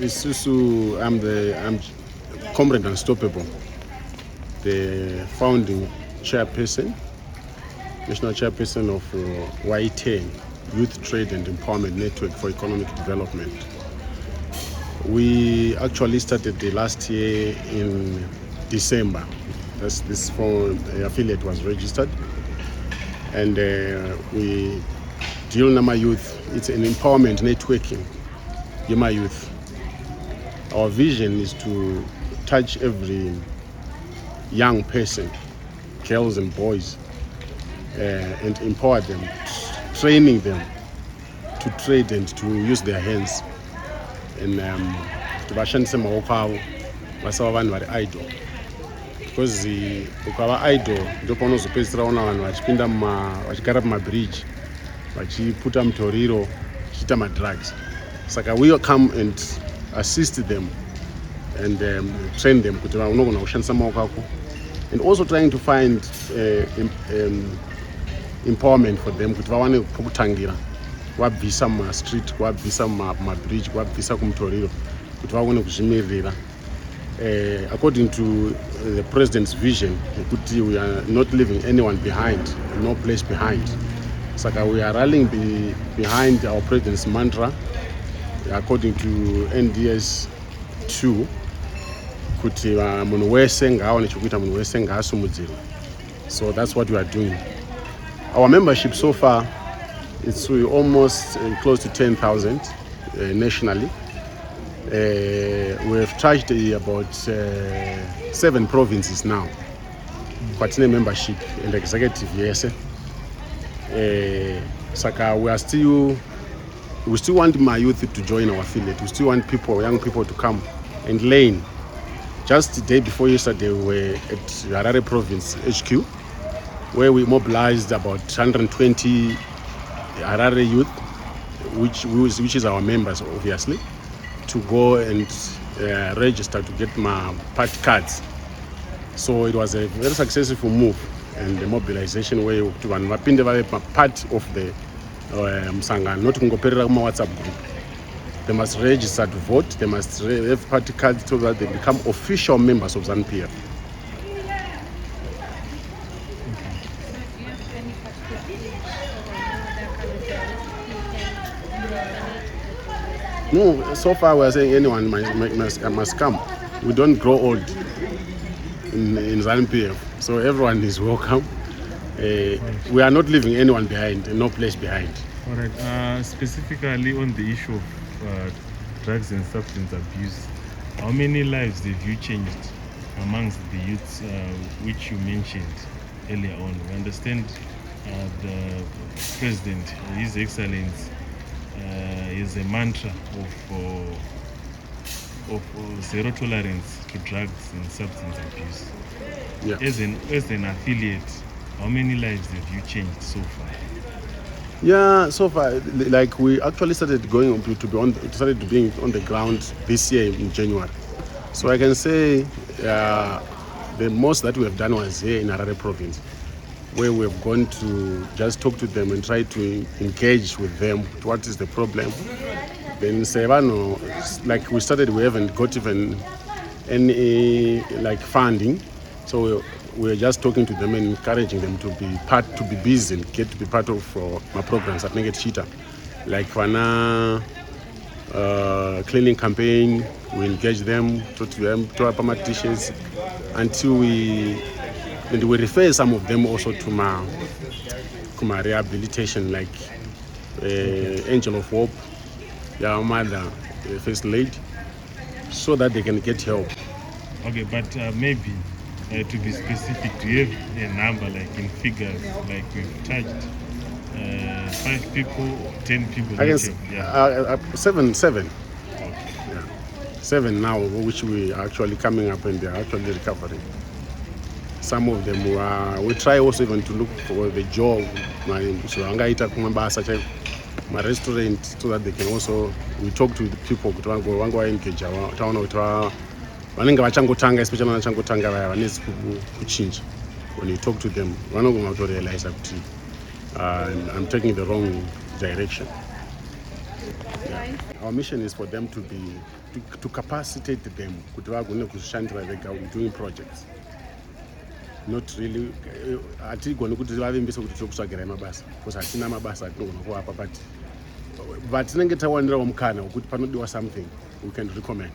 Isusu, I'm Comrade Unstoppable, the founding chairperson, national chairperson of Y10, Youth Trade and Empowerment Network for Economic Development. We actually started the last year in December. This affiliate was registered, and we deal with Mayouth. It's an empowerment networking. Mayouth. Our vision is to touch every young person, girls and boys, and empower them, training them to trade and to use their hands. And to bashandise maoko avo vasava vanhu vari idle, because ukava idle ndo paunozopedzisira una vanhu vachipinda vachigara pamabridge vachiputa mutoriro vachiita madrugs. Saka we come and assist them and train them kuti unogona kushandisa maoko ako, and also trying to find empowerment for them kuti vawane pokutangira, wabvisa mumastreet, wabvisa mumabridge, wabvisa kumutoriro kuti vaone kuzvimirira. According to the president's vision, we are not leaving anyone behind, no place behind. Saka we are rallying behind our president's mantra, according to NDS 2, kuti munhu wese ngaaone chekuita, munhu wese ngaasumudzirwe. So that's what we are doing. Our membership so far, it's almost close to 10,000 nationally. We have touched about 7 provinces now. Kwatine membership and executive, yes. Saka we still want Mayouth to join our affiliate. We still want young people to come and learn. Just the day before yesterday, we were at Harare Province HQ, where we mobilized about 120 Harare youth, which is our members, obviously, to go and register to get my party cards. So it was a very successful move and the mobilization where vapinde vave part of the Msangano, not kungoperera kuma WhatsApp group. They must register to vote, they must have party cards so that they become official members of ZANU-PF. No, so far we are saying anyone must come. We don't grow old in ZANU-PF, so everyone is welcome. We are not leaving anyone behind, no place behind. All right. Specifically on the issue of drugs and substance abuse, how many lives have you changed amongst the youths which you mentioned earlier on? We understand the President, His Excellency, is a mantra of zero tolerance to drugs and substance abuse. Yeah. As an affiliate, how many lives have you changed so far? Yeah, so far, like we actually started being on the ground this year in January. So I can say the most that we have done was here in Harare Province, where we have gone to just talk to them and try to engage with them. What is the problem? Then Sevano, like we started, we haven't got even any funding. So we're just talking to them and encouraging them to be busy and get to be part of my programs at Negative Cheetah. Like Fana cleaning campaign, we engage them, talk to them, to our permanent teachers, until we refer some of them also to my rehabilitation, like Angel of Hope, your mother, First Lady, so that they can get help. Okay, but maybe to be specific, do you have a number, like in figures, like we've touched 5 people, 10 people? I guess 7. Okay. Yeah. 7 now, which we are actually coming up and they are actually recovering. Some of them we try also even to look for the job, my restaurant, so that they can also, we talk to the people vanenge vachangotanga, especially vachangotanga vaya vanezi kuchinja. When you talk to them, vanogona kutorealize kuti I'm taking the wrong direction. Our mission is for them to capacitate them kuti vagone kuzvishandira vega doing projects. Not really hatigoni kuti vavimbise kuti tiri mabasa because hatina mabasa atinogona kuvapa, but tinenge tawanirawo mukana wekuti panodiwa something we can recommend.